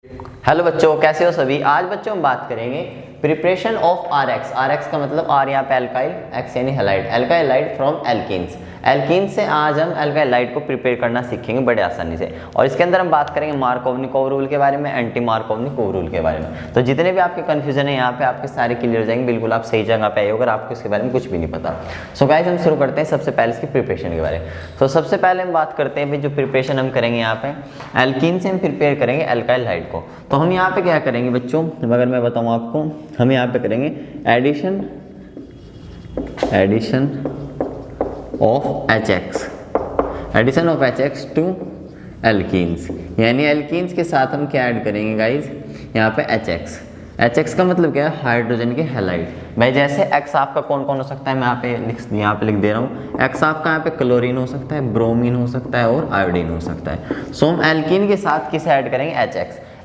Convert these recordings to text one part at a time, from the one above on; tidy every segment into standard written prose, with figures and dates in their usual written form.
Hello बच्चों, कैसे हो सभी। आज बच्चों हम बात करेंगे preparation of R X. R X का मतलब आर यहाँ पे एल्काइल, एक्स यानी halide, alkyl halide from alkenes. Alkene से आज हम एल्काइल हैलाइड को प्रिपेयर करना सीखेंगे बड़े आसानी से। और इसके अंदर हम बात करेंगे मार्कोवनिकोव रूल के बारे में, एंटी मार्कोवनिकोव रूल के बारे में। तो जितने भी आपके कंफ्यूजन है यहाँ पे आपके सारे क्लियर हो जाएंगे। बिल्कुल आप सही जगह पे आए हो अगर आपको इसके बारे में कुछ भी नहीं पता। सो गाइस हम शुरू करते हैं सबसे पहले इसकी प्रिपरेशन के बारे में। तो सबसे पहले हम बात करते हैं जो प्रिपरेशन हम करेंगे यहाँ पे एल्कीन से हम प्रिपेयर करेंगे एल्काइल हैलाइड को। तो हम यहाँ पे क्या करेंगे बच्चों, अगर मैं बताऊँ आपको, हम यहाँ पे करेंगे addition of HX to alkenes, यानी एल्कीन्स के साथ हम क्या ऐड करेंगे गाइज यहाँ पे HX का मतलब क्या है, हाइड्रोजन के हैलाइड। भाई जैसे X आपका कौन कौन हो सकता है, मैं यहाँ पे लिख दे रहा हूँ। X आपका यहाँ पे क्लोरीन हो सकता है, ब्रोमीन हो सकता है और आयोडीन हो सकता है। सो हम एल्कीन के साथ किसे ऐड करेंगे,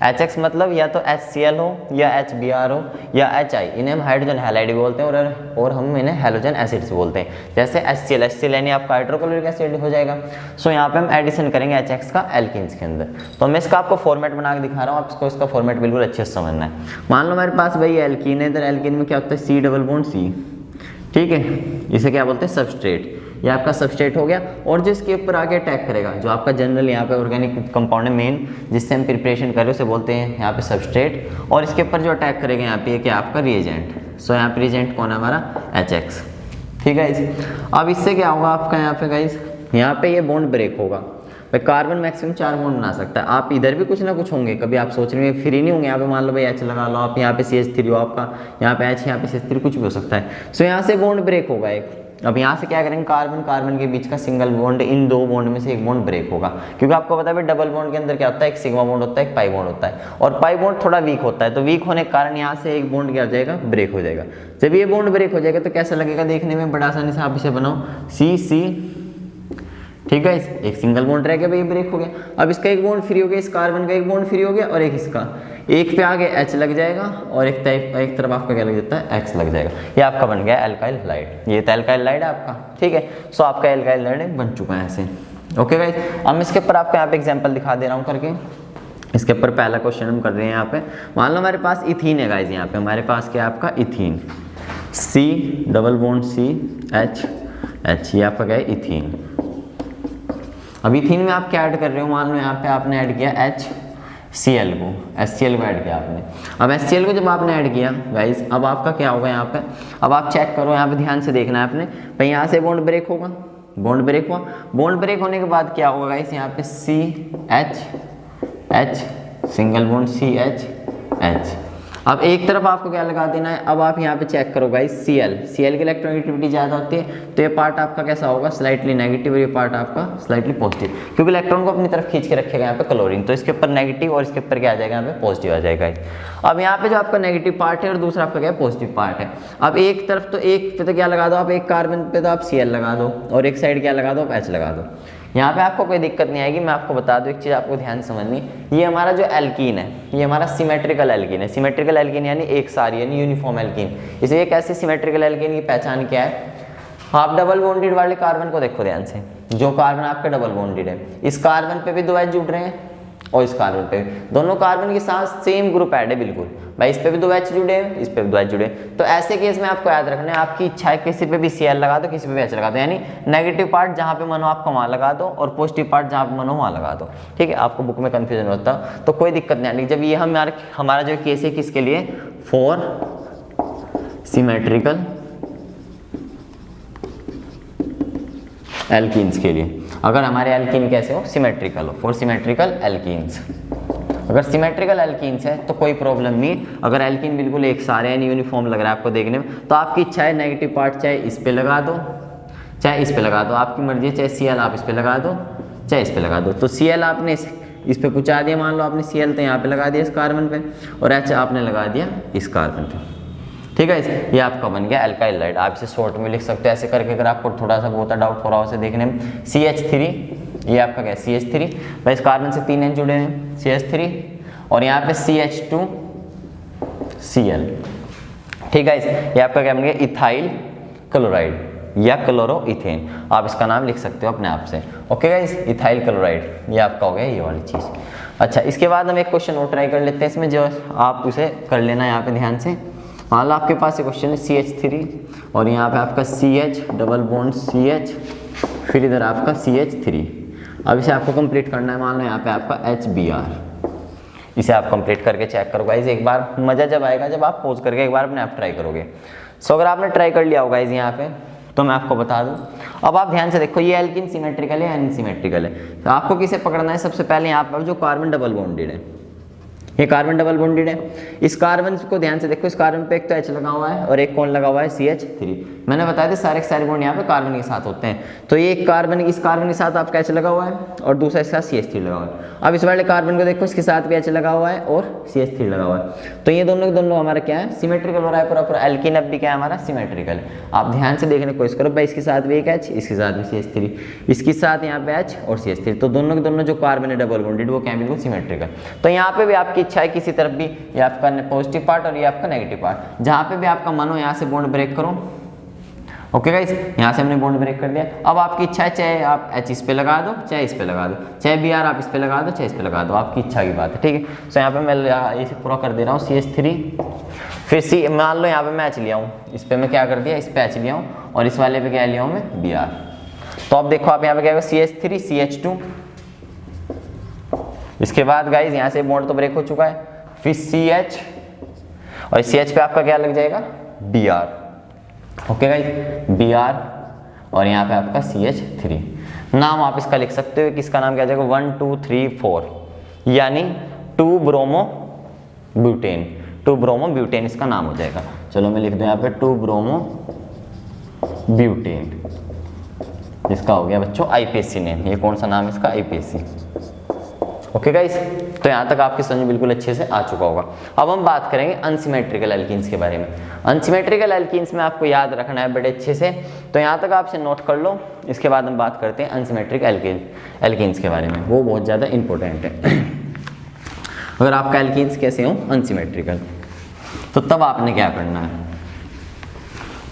HX मतलब या तो HCl हो या HBr हो या HI, इन्हें हम हाइड्रोजन हैलाइड भी बोलते हैं और हम इन्हें हैलोजन एसिड्स बोलते हैं। जैसे HCl यानी आपका हाइड्रोक्लोरिक एसिड हो जाएगा। सो यहाँ पे हम एडिशन करेंगे HX का एल्कीन्स के अंदर। तो मैं इसका आपको फॉर्मेट बना के दिखा रहा हूँ, आपको इसका फॉर्मेट बिल्कुल अच्छे से समझना है। मान लो हमारे पास भाई एल्कीन है, इधर एल्कीन में क्या होता है, C डबल बॉन्ड C, ठीक है, इसे क्या बोलते हैं, सबस्ट्रेट। ये आपका सबस्ट्रेट हो गया। और जिसके ऊपर आगे अटैक करेगा, जो आपका जनरल यहाँ पे ऑर्गेनिक कंपाउंड है मेन जिससे हम प्रिपरेशन कर रहे हैं उसे बोलते हैं यहाँ पे सबस्ट्रेट। और इसके ऊपर जो अटैक करेगा यहाँ पे क्या आपका रिएजेंट। सो यहाँ पे रिएजेंट कौन है हमारा, HX, ठीक है गाइस। अब इससे क्या होगा आपका यहाँ पे गाइस, यहाँ पे ये बॉन्ड ब्रेक होगा। भाई कार्बन मैक्सिमम 4 बॉन्ड बना सकता है। आप इधर भी कुछ ना कुछ होंगे, कभी आप सोच रहे हैं फ्री नहीं होंगे। यहाँ पे मान लो भाई H लगा लो आप, यहाँ पे CH3 हो आपका, यहाँ पे H, यहाँ पे CH3, कुछ भी हो सकता है। सो यहाँ से बॉन्ड ब्रेक होगा एक। अब यहाँ से क्या करेंगे, कार्बन के बीच का सिंगल बॉन्ड, इन दो बॉन्ड में से एक बॉन्ड ब्रेक होगा। क्योंकि आपको पता है डबल बॉन्ड के अंदर क्या होता है, एक सिग्मा बॉन्ड होता है, एक पाई बॉन्ड होता है। और पाई बॉन्ड थोड़ा वीक होता है, तो वीक होने के कारण यहाँ से एक बॉन्ड क्या हो जाएगा, ब्रेक हो जाएगा। जब ये बॉन्ड ब्रेक हो जाएगा तो कैसा लगेगा देखने में, बड़ा आसानी से आप इसे बनाओ CC, ठीक है। एक सिंगल बॉन्ड रह गया भाई, ब्रेक हो गया। अब इसका एक बॉन्ड फ्री हो गया, इस कार्बन का एक बॉन्ड फ्री हो गया और एक इसका, एक पे आगे H लग जाएगा और एक तरफ आपका क्या लग जाता है, X लग जाएगा। ये आपका बन गया एल्काइल हैलाइड। ये तो एल्काइल हैलाइड है आपका, ठीक है। सो आपका एल्काइल हैलाइड बन चुका है ऐसे, ओके गाइस। अब इसके ऊपर आपको यहाँ पे एग्जाम्पल दिखा दे रहा हूँ करके। इसके ऊपर पहला क्वेश्चन हम कर रहे हैं यहाँ पे। मान लो हमारे पास इथीन है गाइस, यहाँ पे हमारे पास क्या है आपका ethene, C double bond CH, ये आपका क्या है इथीन। अब इथीन में आप क्या ऐड कर रहे हो, मान लो यहाँ पे आपने ऐड किया HCl को, HCl को ऐड किया आपने। अब HCl को जब आपने ऐड किया गाइस, अब आपका क्या होगा यहाँ पे, अब आप चेक करो यहाँ पे, ध्यान से देखना है आपने। भाई यहाँ से बॉन्ड ब्रेक होगा, बॉन्ड ब्रेक हुआ, बॉन्ड ब्रेक होने के बाद क्या होगा गाइस, यहाँ पे CH सिंगल बॉन्ड CH। अब एक तरफ आपको क्या लगा देना है, अब आप यहाँ पे चेक करो गाइस, Cl की इलेक्ट्रोनेगेटिविटी ज़्यादा होती है, तो ये पार्ट आपका कैसा होगा, स्लाइटली नेगेटिव, और ये पार्ट आपका स्लाइटली पॉजिटिव, क्योंकि इलेक्ट्रॉन को अपनी तरफ खींच के रखेगा यहाँ पे क्लोरीन। तो इसके ऊपर नेगेटिव और इसके ऊपर क्या आ जाएगा, यहाँ पे पॉजिटिव आ जाएगा। अब यहाँ पे जो आपका नेगेटिव पार्ट है और दूसरा आपका क्या है, पॉजिटिव पार्ट है। अब एक तरफ तो एक पे तो क्या लगा दो आप, एक कार्बन पे तो आप Cl लगा दो और एक साइड क्या लगा दो, आप H लगा दो। यहाँ पे आपको कोई दिक्कत नहीं आएगी। मैं आपको बता दूं एक चीज़ आपको ध्यान समझनी, ये हमारा जो एल्कीन है ये हमारा सिमेट्रिकल एल्कीन है। सिमेट्रिकल एल्कीन यानी एक सारी, यानी यूनिफॉर्म एल्कीन। इसलिए कैसे सिमेट्रिकल एल्कीन की पहचान क्या है, आप डबल बॉन्डेड वाले कार्बन को देखो ध्यान से, जो कार्बन आपका डबल बॉन्डेड है, इस कार्बन पे भी 2 H जुड़ रहे हैं और इस कार्बन पे दोनों कार्बन के साथ सेम ग्रुप ऐड है बिल्कुल। भाई इस पे भी 2 H जुड़े हैं, इस पे भी 2 H जुड़े। तो ऐसे केस में आपको याद रखना है, आपकी इच्छा है किसी पे भी Cl लगा दो, किसी पे भी H लगा दो, यानी नेगेटिव पार्ट जहाँ पे मन हो आपका वहाँ लगा दो और पॉजिटिव पार्ट जहाँ पे मन हो वहाँ लगा दो, ठीक है। आपको बुक में कंफ्यूजन होता तो कोई दिक्कत नहीं आनी। जब ये हमारा जो केस है किसके लिए, फॉर सिमेट्रिकल एल्कीन्स के लिए। अगर हमारे एल्कीन कैसे हो, सिमेट्रिकल हो, फॉर सिमेट्रिकल एल्कीन्स। अगर सिमेट्रिकल एल्कीन्स है तो कोई प्रॉब्लम नहीं। अगर एल्कीन बिल्कुल एक सारे यानी यूनिफॉर्म लग रहा है आपको देखने में, तो आपकी इच्छा है नेगेटिव पार्ट चाहे इस पे लगा दो चाहे इस पे लगा दो, आपकी मर्जी है। चाहे Cl आप इस पे लगा दो चाहे इस पे लगा दो। तो Cl आपने इस पे पहुँचा दिया, मान लो आपने Cl तो यहाँ पे लगा दिया इस कार्बन पे, और H आपने लगा दिया इस कार्बन पे, ठीक है। ये आपका बन गया एल्काइल हैलाइड। आप इसे शॉर्ट में लिख सकते हो ऐसे करके, अगर आपको थोड़ा सा बहुत डाउट हो रहा हो उसे देखने में। CH3 ये आपका क्या है, CH3, भाई इस कार्बन से 3 H जुड़े हैं CH3, और यहाँ पे CH2Cl, ठीक है। ये आपका क्या बन गया, इथाइल क्लोराइड, या क्लोरोइथेन, आप इसका नाम लिख सकते हो अपने आप से। ओके गाइस, इथाइल क्लोराइड, ये आपका हो गया ये वाली चीज़। अच्छा, इसके बाद हम एक क्वेश्चन और ट्राई कर लेते हैं इसमें, जो आप उसे कर लेना यहाँ पे ध्यान से। मान लो आपके पास ये क्वेश्चन है CH3 और यहाँ पे आपका CH डबल बॉन्ड CH, फिर इधर आपका CH3। अब इसे आपको कंप्लीट करना है। मान लो यहाँ पे आपका HBr, इसे आप कंप्लीट करके चेक करो गाइज। एक बार मज़ा जब आएगा जब आप पोज करके एक बार अपने आप ट्राई करोगे। सो अगर आपने ट्राई कर लिया होगा गाइज यहाँ पे, तो मैं आपको बता दूं। अब आप ध्यान से देखो, ये एल्कीन सिमेट्रिकल है या अनसिमेट्रिकल है। तो आपको किसे पकड़ना है? सबसे पहले यहाँ पर जो कार्बन डबल बॉन्डेड है, ये कार्बन डबल बॉन्डेड है। इस कार्बन को ध्यान से देखो, इस कार्बन पे एक तो H लगा हुआ है और एक कौन लगा हुआ है? CH3। मैंने बताया था सारे के सारे बॉन्ड यहाँ पे कार्बन के साथ होते हैं। तो ये कार्बन, इस कार्बन के साथ आपका H लगा हुआ है और दूसरा इसके साथ CH3 लगा हुआ है। अब इस वाले कार्बन को देखो, इसके साथ भी H लगा हुआ है और CH3 लगा हुआ है। तो ये दोनों के दोनों हमारा क्या है? सिमेट्रिकल हो रहा है पूरा पूरा। एल्कीन अब भी क्या है हमारा? सिमेट्रिकल है। आप ध्यान से देखने की कोशिश करो भाई, इसके साथ भी एक H, इसके साथ भी CH3, इसके साथ यहाँ पे H और CH3। तो दोनों के दोनों जो कार्बन है डबल बॉन्डेड, वो क्या है? बिल्कुल सिमेट्रिकल। तो यहाँ पे भी आपकी इच्छा है किसी तरफ भी, ये आपका पॉजिटिव पार्ट और ये आपका नेगेटिव पार्ट, जहां पे भी आपका मन हो यहाँ से बॉन्ड ब्रेक करो। ओके गाइस, यहाँ से हमने बॉन्ड ब्रेक कर दिया। अब आपकी इच्छा है, चाहे आप H इस पे लगा दो, चाहे इस पे लगा दो, चाहे Br आप इस पे लगा दो, चाहे इस पे लगा दो, आपकी इच्छा की बात है। ठीक है। तो यहाँ पे मैं इसे पूरा कर दे रहा हूँ CH3, फिर C, मान लो यहाँ पे मैं H लिया हूँ, इस पे मैं क्या कर दिया? इस पे H लिया हूँ और इस वाले पे क्या लिया हूँ मैं? Br। तो अब देखो आप यहाँ पे क्या होगा? CH3 CH2, इसके बाद गाइज यहाँ से बॉन्ड तो ब्रेक हो चुका है, फिर CH और CH पे आपका क्या लग जाएगा? Br। ओके गाइज, Br और यहाँ पे आपका CH3। नाम आप इसका लिख सकते हो, किसका नाम क्या जाएगा? 1 2 3 4, यानी 2 ब्रोमो ब्यूटेन। 2 ब्रोमो ब्यूटेन इसका नाम हो जाएगा। चलो मैं लिख दूँ यहाँ पे 2 ब्रोमो ब्यूटेन, इसका हो गया बच्चों IPSC नेम। ये कौन सा नाम है इसका? IPSC। ओके गाइस, तो यहाँ तक आपकी समझ बिल्कुल अच्छे से आ चुका होगा। अब हम बात करेंगे अनसिमेट्रिकल एल्कीन्स के बारे में। अनसिमेट्रिकल एल्कीन्स में आपको याद रखना है बड़े अच्छे से, तो यहाँ तक आपसे नोट कर लो। इसके बाद हम बात करते हैं अनसिमेट्रिक एल्कीन्स के बारे में, वो बहुत ज़्यादा इंपॉर्टेंट है। अगर आपका एल्कीन्स कैसे हो? अनसिमेट्रिकल, तो तब आपने क्या करना है?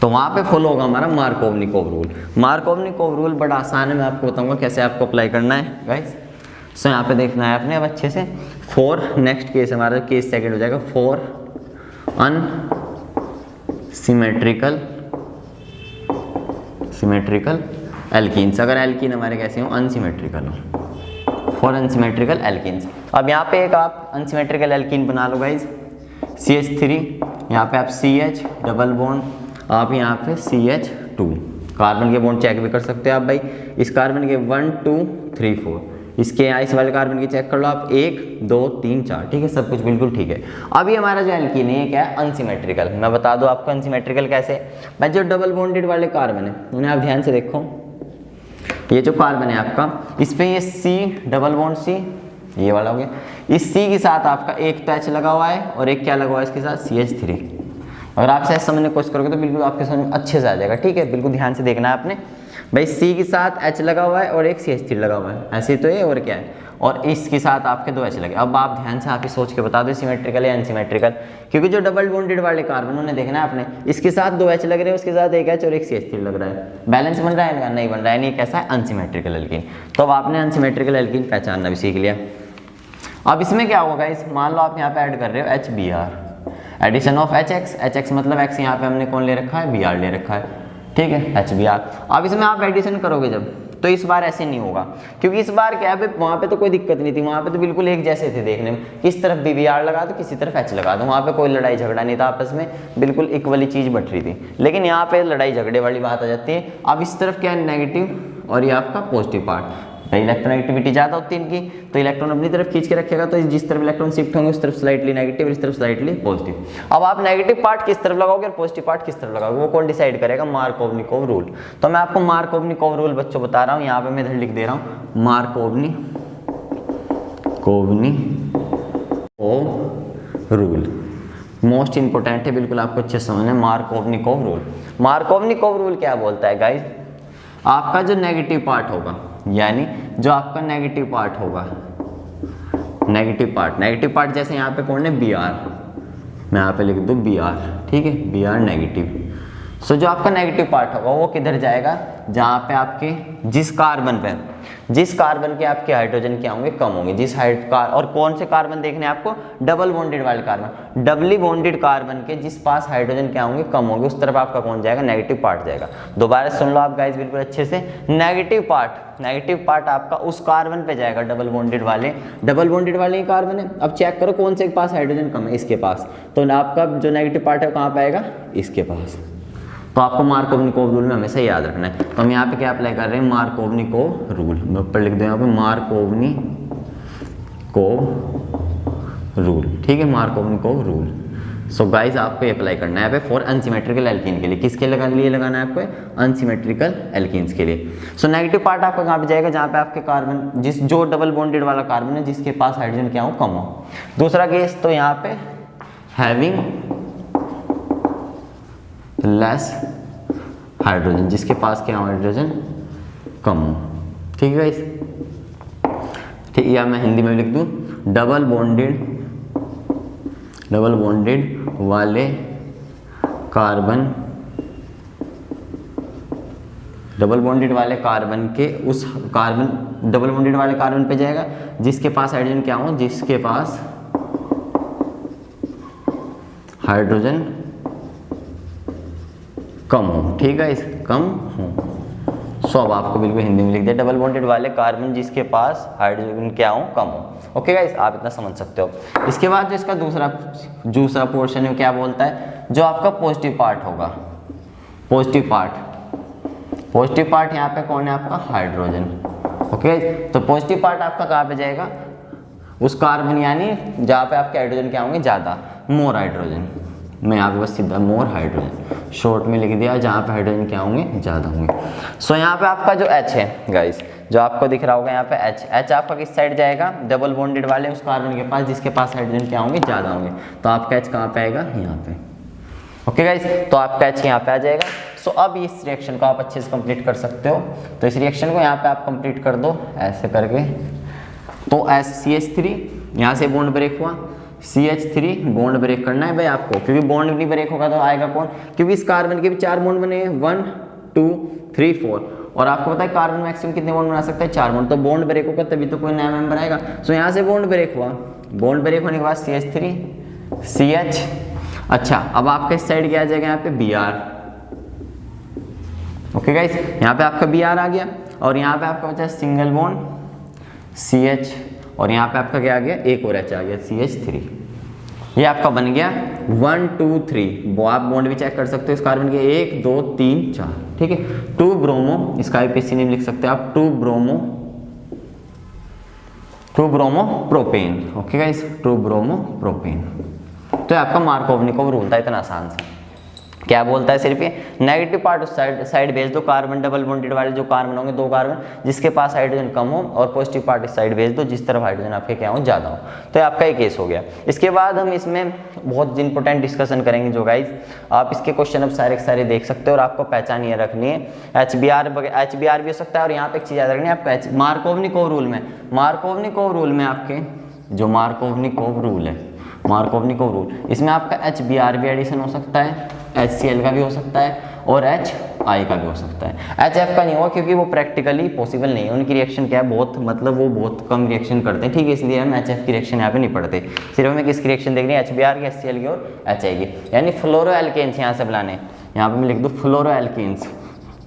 तो वहाँ पे फॉलो होगा हमारा मार्कोवनिकोव रूल। मार्कोवनिकोव रूल बड़ा आसान है, मैं आपको बताऊँगा कैसे आपको अप्लाई करना है गाइस। सो यहाँ पे देखना है आपने अब अच्छे से। 4 नेक्स्ट केस हमारा केस सेकंड हो जाएगा, 4 सिमेट्रिकल एल्कीन्स। अगर एल्कीन हमारे कैसे हो? अनसिमेट्रिकल हो। 4 अनसिमेट्रिकल एल्कीन्स। अब यहाँ पे एक आप अनसिमेट्रिकल एल्कीन बना लो गाइज, CH3, यहाँ पे आप CH डबल बॉन्ड, आप यहाँ पे CH2। कार्बन के बॉन्ड चेक भी कर सकते हो आप भाई, इस कार्बन के 1 2 3 4, इसके इस वाले कार्बन की चेक कर लो आप 1 2 3 4। ठीक है, सब कुछ बिल्कुल ठीक है। अभी हमारा जो एल्कीन है क्या है? अनसिमेट्रिकल। मैं बता दूं आपको अनसिमेट्रिकल कैसे। मैं जो डबल बॉन्डेड वाले कार्बन है उन्हें आप ध्यान से देखो, ये जो कार्बन है आपका, इस पे ये C डबल बॉन्ड C, ये वाला हो गया। इस C के साथ आपका एक तो H लगा हुआ है और एक क्या लगा हुआ है इसके साथ? CH3। अगर आप ऐसे समझने की कोशिश करोगे तो बिल्कुल आपके समझ में अच्छे से आ जाएगा। ठीक है, बिल्कुल ध्यान से देखना है आपने भाई। C के साथ H लगा हुआ है और एक CH3 लगा हुआ है, ऐसे तो ये और क्या है, और इसके साथ आपके 2 H लगे। अब आप ध्यान से आप ही सोच के बता दो सिमेट्रिकल या अनसिमेट्रिकल, क्योंकि जो डबल बॉन्डेड वाले कार्बन उन्हें देखना है आपने, इसके साथ 2 H लग रहे हैं, उसके साथ एक H और एक CH3 लग रहा है। बैलेंस बन रहा है? नहीं बन रहा है, नहीं कैसा है? Unsymmetrical alkene. तो अब आपने अनसिमेट्रिकल एल्कीन पहचानना भी सीख लिया। अब इसमें क्या होगा इस, मान लो आप यहाँ पे ऐड कर रहे हो HBr, addition of HX। HX मतलब X यहाँ पे हमने कौन ले रखा है? Br ले रखा है। ठीक है, HBr। अब इसमें आप एडिशन करोगे जब, तो इस बार ऐसे नहीं होगा, क्योंकि इस बार क्या है, वहाँ पे तो कोई दिक्कत नहीं थी, वहाँ पे तो बिल्कुल एक जैसे थे देखने में। किस तरफ भी Br लगा दो, किसी तरफ H लगा दो, वहाँ पे कोई लड़ाई झगड़ा नहीं था आपस में, बिल्कुल इक्वली चीज़ बट रही थी। लेकिन यहाँ पे लड़ाई झगड़े वाली बात आ जाती है। अब इस तरफ क्या है? नेगेटिव और ये आपका पॉजिटिव पार्ट। भाई इलेक्ट्रोनेगेटिविटी ज़्यादा होती है इनकी, तो इलेक्ट्रॉन अपनी तरफ खींच के रखेगा, तो जिस तरफ इलेक्ट्रॉन शिफ्ट होंगे उस तरफ स्लाइटली नेगेटिव, इस तरफ स्लाइटली पॉजिटिव। अब आप नेगेटिव पार्ट किस तरफ लगाओगे और पॉजिटिव पार्ट किस तरफ लगाओगे, वो कौन डिसाइड करेगा? Markovnikov rule. तो मैं आपको मार्कोवनिकोव रूल बच्चों बता रहा हूँ, यहाँ पे मैं इधर लिख दे रहा हूँ मार्कोवनिकोव रूल। मोस्ट इंपोर्टेंट है, बिल्कुल आपको अच्छे समझना है। Markovnikov rule. मार्कोवनिकोव रूल क्या बोलता है गाइज? आपका जो नेगेटिव पार्ट होगा, यानी जो आपका नेगेटिव पार्ट होगा, नेगेटिव पार्ट जैसे यहाँ पे कौन है? Br, मैं यहाँ पे लिख दूँ Br। ठीक है, Br नेगेटिव, सो जो आपका नेगेटिव पार्ट होगा वो किधर जाएगा, जहाँ पे आपके जिस कार्बन के आपके हाइड्रोजन क्या होंगे, कम होंगे, जिस और कौन से कार्बन देखने हैं आपको, डबल बॉन्डेड वाले कार्बन, डबली बॉन्डेड कार्बन के जिस पास हाइड्रोजन क्या होंगे, कम होंगे, उस तरफ आपका कौन जाएगा, नेगेटिव पार्ट जाएगा। दोबारा सुन लो आप गाइस बिल्कुल अच्छे से, नेगेटिव पार्ट आपका उस कार्बन पे जाएगा, डबल बॉन्डेड वाले ही कार्बन है। अब चेक करो कौन से के पास हाइड्रोजन कम है, इसके पास, तो आपका जो नेगेटिव पार्ट है कहाँ पाएगा, इसके पास। तो आपको मार्कोवनिकोव रूल में हमेशा याद रखना है। तो हम यहाँ पे क्या अप्लाई कर रहे हैं, मार्कोवनिकोव रूल, मैं ऊपर लिख दूँ यहाँ पे मार्कोवनिकोव रूल, ठीक है, मार्कोवनिकोव रूल। सो गाइज आपको ये अप्लाई करना है यहाँ पे फॉर अनसिमेट्रिकल एल्कीन के लिए। किसके लिए लगाना है आपको, अनसिमेट्रिकल एल्कीन्स के लिए। सो नेगेटिव पार्ट आपका कहाँ पे जाएगा, जहाँ पे आपके कार्बन जो डबल बॉन्डेड वाला कार्बन है जिसके पास हाइड्रोजन क्या हो, कम हो। दूसरा केस तो यहाँ पे हैविंग लेस हाइड्रोजन, जिसके पास क्या हाइड्रोजन कम हो, ठीक है गाइस, ठीक, या मैं हिंदी में लिख दूं, डबल बॉन्डेड वाले कार्बन, डबल बॉन्डेड वाले कार्बन के उस कार्बन, डबल बॉन्डेड वाले कार्बन पे जाएगा जिसके पास हाइड्रोजन क्या हो, जिसके पास हाइड्रोजन कम हो, ठीक है, इस कम हो। सो अब आपको बिल्कुल हिंदी में लिख दिया, डबल बॉन्डेड वाले कार्बन जिसके पास हाइड्रोजन क्या हो, कम हो। ओके गाइस, आप इतना समझ सकते हो। इसके बाद जो इसका दूसरा पोर्शन है क्या बोलता है, जो आपका पॉजिटिव पार्ट होगा, पॉजिटिव पार्ट यहाँ पे कौन है आपका, हाइड्रोजन। ओके, तो पॉजिटिव पार्ट आपका कहाँ पे जाएगा, उस कार्बन यानी जहाँ पे आपके हाइड्रोजन क्या होंगे, ज़्यादा, मोर हाइड्रोजन। मैं यहाँ पे बस सीधा मोर हाइड्रोजन शॉर्ट में लिख दिया, जहाँ पे हाइड्रोजन क्या होंगे, ज़्यादा होंगे। सो यहाँ पे आपका जो H है गाइस, जो आपको दिख रहा होगा यहाँ पे H आपका किस साइड जाएगा, डबल बॉन्डेड वाले उस कार्बन के पास जिसके पास हाइड्रोजन क्या होंगे, ज़्यादा होंगे। तो आपका H कहाँ पे आएगा, यहाँ पे। ओके गाइस, तो आपका H यहाँ पे आ जाएगा। सो अब इस रिएक्शन को आप अच्छे से कंप्लीट कर सकते हो। तो इस रिएक्शन को यहाँ पे आप कंप्लीट कर दो ऐसे करके। तो CH3 यहाँ से बॉन्ड ब्रेक हुआ, CH3 बॉन्ड ब्रेक करना है भाई आपको, क्योंकि बॉन्ड नहीं ब्रेक होगा तो आएगा कौन, क्योंकि इस कार्बन के भी 4 बॉन्ड बने हैं, 1 2 3 4, और आपको पता है कार्बन मैक्सिमम कितने बॉन्ड बना सकता है, 4 बॉन्ड। तो बॉन्ड ब्रेक होगा तभी तो कोई नया मेंबर आएगा। सो यहाँ से बॉन्ड ब्रेक हुआ, बॉन्ड ब्रेक होने के बाद CH3 CH। अच्छा, अब आपका इस साइड क्या आ जाएगा, यहाँ पे Br। ओके गाइस, यहाँ पे आपका Br आ गया, और यहाँ पे आपका बचा सिंगल बॉन्ड CH, और यहाँ पे आपका क्या आ गया, एक और H आ गया CH3। ये आपका बन गया 1 2 3। वो आप बॉन्ड भी चेक कर सकते हो इस कार्बन के, 1 2 3 4, ठीक है। 2 ब्रोमो, इसका IPC नेम लिख सकते हो आप, 2 bromo propane. Okay guys, 2 bromo propane. तो आपका मार्कोवनिकोव रूल था, इतना आसान सा। क्या बोलता है, सिर्फ ये नेगेटिव पार्ट उस साइड भेज दो, कार्बन डबल बॉन्डेड वाले जो कार्बन होंगे, 2 कार्बन जिसके पास हाइड्रोजन कम हो, और पॉजिटिव पार्ट इस साइड भेज दो जिस तरफ हाइड्रोजन आपके क्या हो, ज़्यादा हो। तो आपका ये केस हो गया। इसके बाद हम इसमें बहुत इंपॉर्टेंट डिस्कशन करेंगे जो गाइज, आप इसके क्वेश्चन अब सारे के सारे देख सकते हो, और आपको पहचान ये रखनी है, HBr भी हो सकता है। और यहाँ पे एक चीज़ याद रखनी है आपको, मार्कोवनिकोव रूल में आपके जो मार्कोवनिकोव रूल है, मार्कोवनिकोव रूल, इसमें आपका HBr भी एडिशन हो सकता है, HCl का भी हो सकता है, और HI का भी हो सकता है। HF का नहीं होगा क्योंकि वो प्रैक्टिकली पॉसिबल नहीं है, उनकी रिएक्शन क्या है, बहुत मतलब वो बहुत कम रिएक्शन करते हैं, ठीक है, इसलिए हम HF की रिएक्शन यहाँ पे नहीं पढ़ते। सिर्फ हमें किसकी रिएक्शन देखनी है, HBr की, HCl की और HI की, यानी फ्लोरो एल्केन्स यहाँ से बुलाने। यहाँ पे मैं लिख दूँ फ्लोरो एल्केन्स,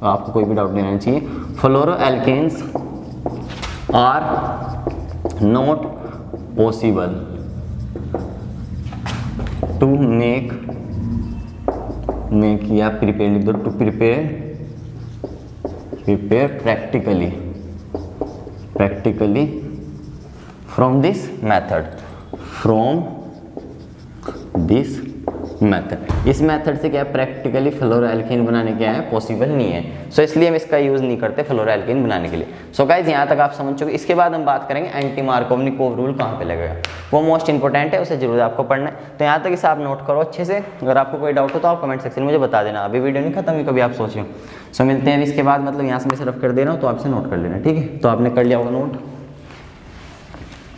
आपको कोई भी डाउट नहीं रहना चाहिए। Fluoro alkenes are not possible to make या प्रिपेयर लिख दो, to prepare practically from this method. इस मेथड से क्या प्रैक्टिकली फ्लोरोएल्कीन बनाने क्या है, पॉसिबल नहीं है। सो इसलिए हम इसका यूज़ नहीं करते फ्लोरोएल्कीन बनाने के लिए। सो गाइज यहाँ तक आप समझ चुके। इसके बाद हम बात करेंगे एंटी मार्कोवनिकोव रूल कहाँ पे लगेगा, वो मोस्ट इंपॉर्टेंट है, उसे जरूर आपको पढ़ना है। तो यहाँ तक इसे आप नोट करो अच्छे से। अगर आपको कोई डाउट हो तो आप कमेंट सेक्शन में मुझे बता देना, अभी वीडियो नहीं खत्म हुई, कभी आप सोच रहे हो। सो मिलते हैं अभी इसके बाद, मतलब यहाँ से मैं सिर्फ कर दे रहा हूँ तो आपसे नोट कर लेना, ठीक है। तो आपने कर लिया होगा नोट।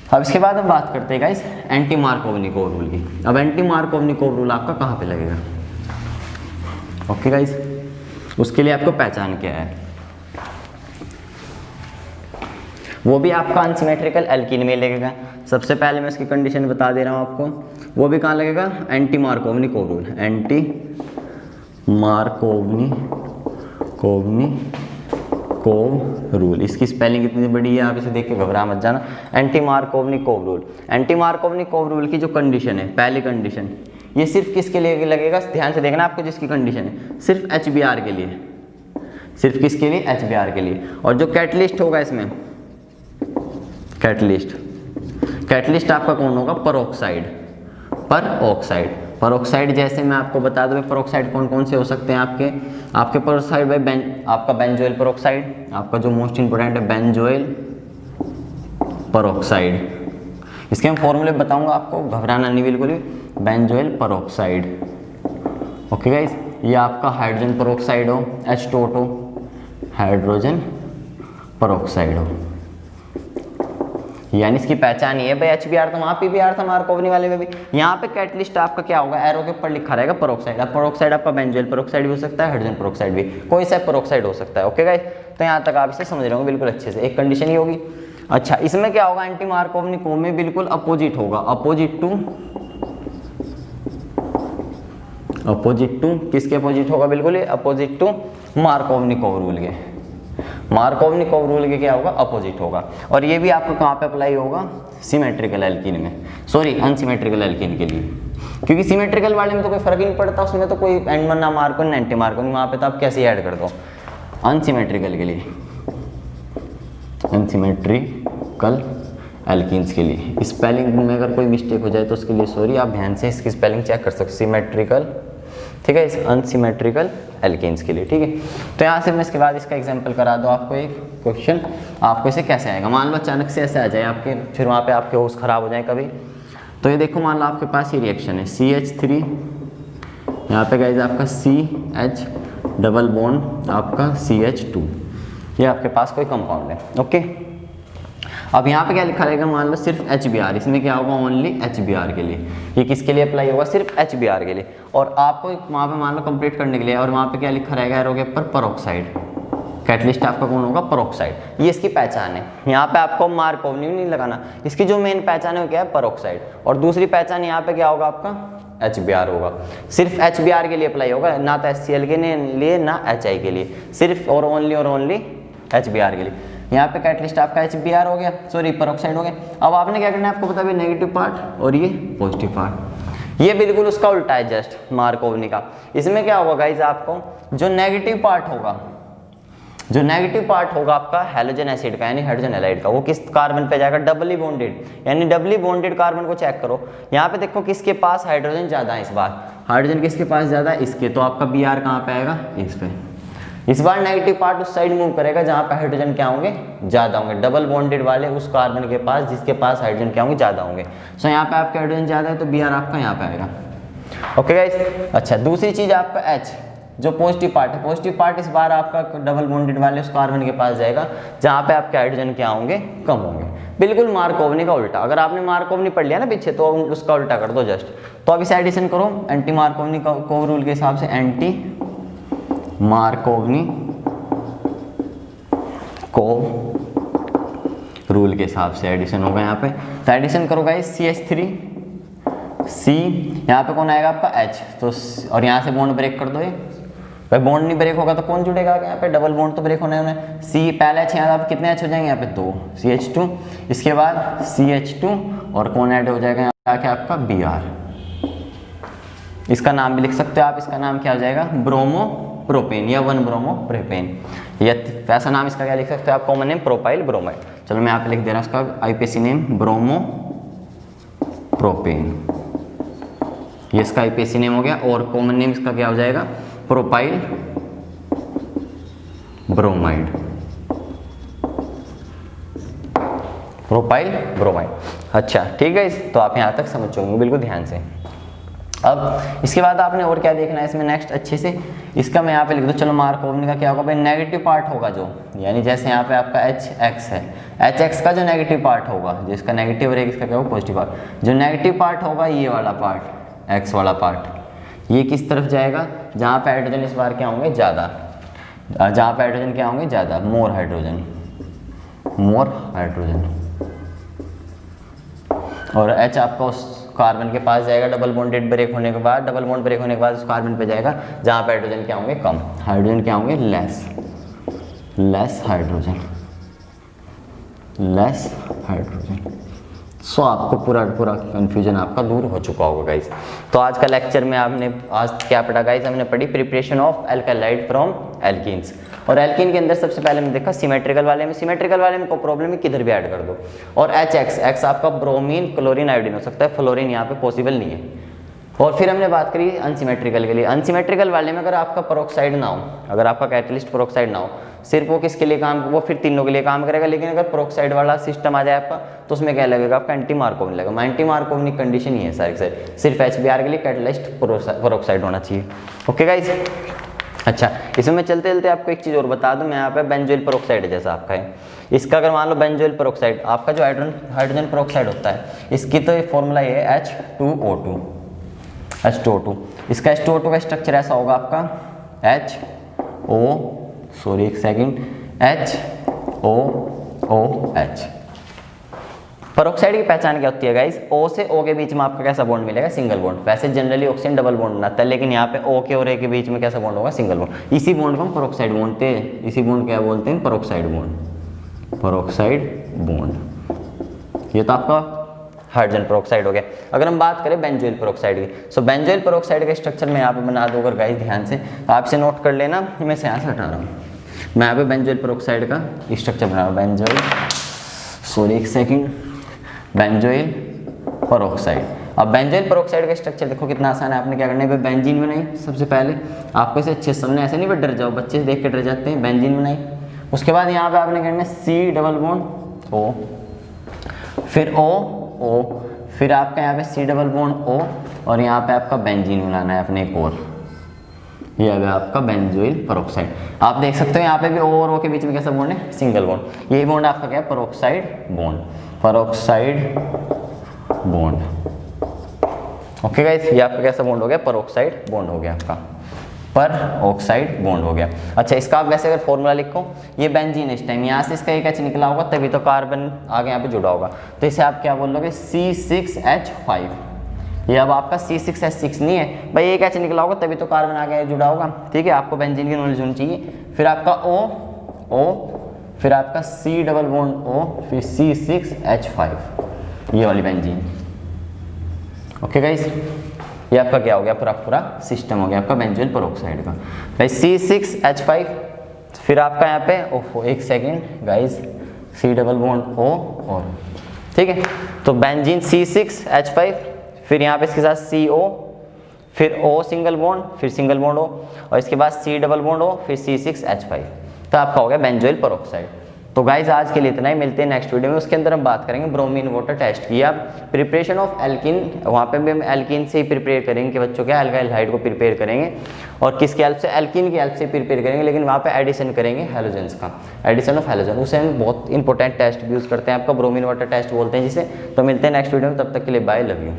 अब इसके बाद हम बात करते हैं गाइस एंटी मार्कोवनिकोव रूल की। अब एंटी मार्कोवनिकोव रूल आपका कहाँ पे लगेगा, ओके गाइस, उसके लिए आपको पहचान क्या है, वो भी आपका अनसिमेट्रिकल एल्कीन में लगेगा। सबसे पहले मैं इसकी कंडीशन बता दे रहा हूँ आपको, वो भी कहाँ लगेगा, anti Markovnikov rule, anti Markovnikov rule. इसकी स्पेलिंग इतनी बड़ी है, आप इसे देख के घबरा मत जाना। Anti Markovnikov rule, anti Markovnikov rule की जो कंडीशन है, पहली कंडीशन, ये सिर्फ किसके लिए लगेगा, ध्यान से देखना आपको, जिसकी कंडीशन है सिर्फ HBr के लिए, सिर्फ किसके लिए, HBr के लिए। और जो कैटलिस्ट होगा इसमें, कैटलिस्ट आपका कौन होगा, परऑक्साइड। परऑक्साइड जैसे मैं आपको बता दूं, परऑक्साइड कौन कौन से हो सकते हैं आपके परऑक्साइड भाई, आपका बेंजोइल परऑक्साइड, आपका जो मोस्ट इंपोर्टेंट है बेंजोइल परऑक्साइड। इसके मैं फॉर्मूले बताऊंगा आपको, घबराना नहीं बिल्कुल भी, बेंजोइल परऑक्साइड। ओके गाइस, ये आपका हाइड्रोजन परऑक्साइड हो, H2O, हाइड्रोजन परऑक्साइड हो, यानी इसकी पहचान ये है भाई। HBr तो वहाँ PBr था मार्कोवनी वाले में भी, यहाँ पे कैटलिस्ट आपका क्या होगा, एरो के ऊपर लिखा रहेगा परऑक्साइड। अब परऑक्साइड आपका बेंजोइल परऑक्साइड भी हो सकता है, हाइड्रोजन परऑक्साइड भी, कोई सा परऑक्साइड हो सकता है। ओके गाइस, तो यहाँ तक आप इसे समझ रहे होंगे बिल्कुल अच्छे से। एक कंडीशन ही होगी। अच्छा, इसमें क्या होगा, एंटी मार्कोवनी कोव में बिल्कुल अपोजिट होगा, अपोजिट टू किसके अपोजिट होगा, बिल्कुल अपोजिट टू मार्कोवनी कोव रूल के। मार्कोवनी कोव रूल के क्या होगा, अपोजिट होगा। और ये भी आपको कहाँ पे अप्लाई होगा, सिमेट्रिकल एल्कीन में, सॉरी अनसिमेट्रिकल एल्कीन के लिए, क्योंकि सिमेट्रिकल वाले में तो कोई फर्क ही नहीं पड़ता, उसमें तो कोई एंड ना मार्कोन ना एंटी मार्कोन, वहाँ पे तो आप कैसे ऐड कर दो। अनसिमेट्रिकल के लिए, अनसिमेट्रिकल एल्कीन्स के लिए स्पेलिंग में अगर कोई मिस्टेक हो जाए तो उसके लिए सॉरी, आप ध्यान से इसकी स्पेलिंग चेक कर सकते हो, सिमेट्रिकल, ठीक है, इस अनसिमेट्रिकल एल्कीन्स के लिए, ठीक है। तो यहाँ से मैं इसके बाद इसका एग्जांपल करा दो आपको, एक क्वेश्चन आपको इसे कैसे आएगा, मान लो अचानक से ऐसे आ जाए आपके, फिर वहाँ पे आपके होश खराब हो जाए कभी। तो ये देखो, मान लो आपके पास ये रिएक्शन है CH3, यहाँ पे गाइस आपका CH डबल बॉन्ड आपका CH2, ये आपके पास कोई कंपाउंड है। ओके, अब यहाँ पे क्या लिखा रहेगा, मान लो सिर्फ HBr, इसमें क्या होगा, ओनली HBr के लिए। ये किसके लिए अप्लाई होगा, सिर्फ HBr के लिए। और आपको वहाँ पे मान लो कंप्लीट करने के लिए, और वहाँ पे क्या लिखा रहेगा एरो के ऊपर, परऑक्साइड। कैटलिस्ट आपका कौन होगा, परऑक्साइड। ये इसकी पहचान है। यहाँ पे आपको मार्कोवनी नहीं लगाना, इसकी जो मेन पहचान है वो क्या है, परऑक्साइड। और दूसरी पहचान यहाँ पे क्या होगा आपका, HBr होगा। सिर्फ HBr के लिए अप्लाई होगा, ना तो HCl के लिए ना HI के लिए, सिर्फ और ओनली HBr के लिए। यहाँ पे कैटलिस्ट आपका HBr हो गया, सॉरी परऑक्साइड हो गया। अब आपने क्या करना है, आपको पता है नेगेटिव पार्ट और ये पॉजिटिव पार्ट, ये बिल्कुल उसका उल्टा है जस्ट मार्कोवनी का। इसमें क्या होगा गाइज, आपको जो नेगेटिव पार्ट होगा आपका हैलोजन एसिड का, यानी हाइड्रोजन हैलाइड का, वो किस कार्बन पे जाएगा, डबली बॉन्डेड, यानी डबली बॉन्डेड कार्बन को चेक करो। यहाँ पे देखो किसके पास हाइड्रोजन ज्यादा है, इस बार हाइड्रोजन किसके पास ज्यादा है, इसके, तो आपका Br कहाँ पे आएगा, इस पे। इस बार नेगेटिव पार्ट उस साइड मूव करेगा जहां पे हाइड्रोजन क्या होंगे, ज्यादा होंगे, डबल बॉन्डेड वाले उस कार्बन के पास जिसके पास हाइड्रोजन क्या होंगे, ज्यादा होंगे। सो यहाँ पे आपका हाइड्रोजन ज्यादा है तो Br आपका यहाँ पे आएगा। ओके गाइस, अच्छा दूसरी चीज आपका H, जो पॉजिटिव पार्ट है, पॉजिटिव पार्ट इस बार आपका डबल बॉन्डेड वाले उस कार्बन के पास जाएगा जहां पे आपके हाइड्रोजन क्या होंगे, कम होंगे। बिल्कुल मार्कोवनी का उल्टा। अगर आपने मार्कोवनी पढ़ लिया ना पीछे, तो उसका उल्टा कर दो जस्ट। तो अब इसे एडिशन करो एंटी मार्कोवनी कोव रूल के हिसाब से, एंटी मार्कोवनी कोव रूल के हिसाब से एडिशन होगा यहाँ पे। तो एडिशन करो गाइस, CH3 C, यहाँ पे कौन आएगा आपका H, तो और यहाँ से बॉन्ड ब्रेक कर दो। ये भाई बॉन्ड नहीं ब्रेक होगा तो कौन जुड़ेगा यहाँ पे, डबल बॉन्ड तो ब्रेक होने उन्हें। C पहले H, यहाँ पे कितने H हो जाएंगे, यहाँ पे 2 CH2, इसके बाद CH2 और कौन ऐड हो जाएगा यहाँ पे आपका Br। इसका नाम भी लिख सकते हो आप, इसका नाम क्या हो जाएगा, ब्रोमो प्रोपेन या 1 ब्रोमो प्रोपेन, या वैसा नाम इसका क्या लिख सकते हो आप, कॉमन नेम प्रोपाइल ब्रोमाइड। चलो मैं यहाँ पे लिख दे रहा हूँ इसका IPC नेम ब्रोमो प्रोपेन, ये इसका IPC नेम हो गया। और कॉमन नेम इसका क्या हो जाएगा, प्रोपाइल ब्रोमाइड, प्रोपाइल ब्रोमाइड। अच्छा ठीक है, तो आप यहाँ तक समझ चुके बिल्कुल ध्यान से। अब इसके बाद आपने और क्या देखना है इसमें नेक्स्ट अच्छे से, इसका मैं यहाँ पे लिख दूँ। चलो मार्कोवनी का क्या होगा भाई, नेगेटिव पार्ट होगा जो, यानी जैसे यहाँ पे आपका HX है, HX का जो नेगेटिव पार्ट होगा, जिसका नेगेटिव रहेगा, इसका क्या होगा पॉजिटिव पार्ट। जो नेगेटिव पार्ट होगा ये वाला पार्ट, X वाला पार्ट, ये किस तरफ जाएगा, जहाँ पे हाइड्रोजन इस बार क्या होंगे ज़्यादा, जहाँ पे हाइड्रोजन क्या होंगे ज़्यादा, मोर हाइड्रोजन, मोर हाइड्रोजन। और H आपका उस कार्बन के पास जाएगा डबल बॉन्डेड ब्रेक होने के बाद, डबल बॉन्ड ब्रेक होने के बाद उस कार्बन पे जाएगा जहाँ पे हाइड्रोजन क्या होंगे कम, हाइड्रोजन क्या होंगे लेस हाइड्रोजन, लेस हाइड्रोजन। सो आपको पूरा कंफ्यूजन आपका दूर हो चुका होगा गाइस। तो आज का लेक्चर में आपने आज क्या पढ़ा गाइस, हमने पढ़ी प्रिपरेशन ऑफ एल्कालाइड फ्रॉम एल्कीन्स। और एल्कीन के अंदर सबसे पहले हमने देखा सिमेट्रिकल वाले में कोई प्रॉब्लम है किधर भी ऐड कर दो। और एक्स आपका ब्रोमीन क्लोरीन आयोडीन हो सकता है, फ्लोरीन यहाँ पे पॉसिबल नहीं है। और फिर हमने बात करी अनसिमेट्रिकल के लिए। अनसिमेट्रिकल वाले में अगर आपका पेरोक्साइड ना हो, अगर आपका कैटलिस्ट पेरोक्साइड ना हो, सिर्फ वो किसके लिए काम, वो फिर तीनों के लिए काम करेगा। लेकिन अगर पेरोक्साइड वाला सिस्टम आ जाए आपका तो उसमें क्या लगेगा आपका एंटी मार्कोवनिक लगेगा। एंटी मार्कोवनिक कंडीशन ही है सारी सिर्फ HBr के लिए कैटलिस्ट पेरोक्साइड होना चाहिए। ओके गाइस, अच्छा इसमें चलते चलते आपको एक चीज़ और बता दूं, मैं यहाँ पे बेंजोइल पेरोक्साइड जैसा आपका है, इसका अगर मान लो बेंजोइल पेरोक्साइड आपका जो हाइड्रोजन पेरोक्साइड होता है, इसकी तो फॉर्मूला ये है H2O2। इसका H2O2 का स्ट्रक्चर ऐसा होगा आपका HOOH। पेरोक्साइड की पहचान क्या होती है गाइस, O से O के बीच में आपका कैसा बॉन्ड मिलेगा, सिंगल बॉन्ड। वैसे जनरली ऑक्सीजन डबल बॉन्ड बनाता है, लेकिन यहाँ पे O के और A के बीच में कैसा बॉन्ड होगा, सिंगल बॉन्ड। इसी बॉन्ड को हम पेरोक्साइड बोलते हैं, इसी बॉन्ड क्या बोलते हैं, पेरोक्साइड बॉन्ड। ये तो आपका हाइड्रोजन पेरोक्साइड हो गया। अगर हम बात करें बेंजोइल पेरोक्साइड की, सो बेंजोइल पेरोक्साइड का स्ट्रक्चर मैं यहाँ पे बना दूँ अगर गाइस ध्यान से, आपसे नोट कर लेना, मैं से यहाँ से हटा रहा हूँ। मैं यहाँ पे बेंजोइल पेरोक्साइड का स्ट्रक्चर बना रहा हूँ, बेंजोइल पेरोक्साइड। अब बेंजोइल पेरोक्साइड का स्ट्रक्चर देखो कितना आसान है। आपने क्या करना है, बेंजीन बनाई सबसे पहले, आपको इसे अच्छे सामने ऐसे नहीं डर जाओ, बच्चे देख के डर जाते हैं। बेंजीन बनाई, उसके बाद यहाँ पे आपने करना है C डबल बॉन्ड O, फिर O, फिर आपका यहाँ पे C डबल बॉन्ड O, और यहाँ पे आपका बेंजीन बनाना है अपने एक और, ये है आपका बेंजोइल पेरोक्साइड। आप देख सकते हो यहाँ पे भी O और O के बीच में कैसा बॉन्ड है, सिंगल बॉन्ड। ये बॉन्ड आपका क्या है, पेरोक्साइड बॉन्ड। ओके गाइस, ये आपका कैसा बॉन्ड हो गया, पेरोक्साइड बॉन्ड हो गया आपका, पेरोक्साइड बॉन्ड हो गया। अच्छा इसका आप वैसे अगर फॉर्मूला लिखो, ये बेंजीन इस टाइम यहाँ से इसका एक H निकला होगा तभी तो कार्बन आगे यहाँ पे जुड़ा होगा, तो इसे आप क्या बोलोगे, C6H5। ये अब आपका C6H6 नहीं है भाई, एक H निकला होगा तभी तो कार्बन आगे जुड़ा होगा। ठीक है, आपको बेंजीन की नॉलेज होनी चाहिए। फिर आपका O, फिर आपका C डबल बॉन्ड O, फिर C6H5, ये वाली बेंजीन। ओके गाइस, ये आपका क्या हो गया, पूरा सिस्टम हो गया आपका बेंजोइल पेरोक्साइड का। भाई C6H5, फिर आपका यहाँ पे ओहो एक second guys, C double bond O और, ठीक है, तो बेंजीन C6H5, फिर यहाँ पे इसके साथ CO, फिर O सिंगल बॉन्ड, फिर सिंगल बॉन्ड O, और इसके बाद C डबल बॉन्ड O, फिर C6H5, तो आपका हो गया बेंजोइल पेरोक्साइड। तो गाइज आज के लिए इतना ही, मिलते हैं नेक्स्ट वीडियो में। उसके अंदर हम बात करेंगे ब्रोमीन वाटर टेस्ट की, आप प्रिपरेशन ऑफ एल्किन, वहाँ पे भी हम एल्किन से ही प्रिपेयर करेंगे कि बच्चों क्या एल्काइल हाइड को प्रिपेयर करेंगे, और किसकी हेल्प से, एल्किन की हेल्प से प्रिपेयर करेंगे, लेकिन वहाँ पे एडिशन करेंगे हेलोजेंस का, एडिशन ऑफ हेलोजन। उसे हम बहुत इंपॉर्टेंट टेस्ट यूज़ करते हैं, आपका ब्रोमीन वाटर टेस्ट बोलते हैं जिसे। तो मिलते हैं नेक्स्ट वीडियो में, तब तक के लिए बाय, लव यू।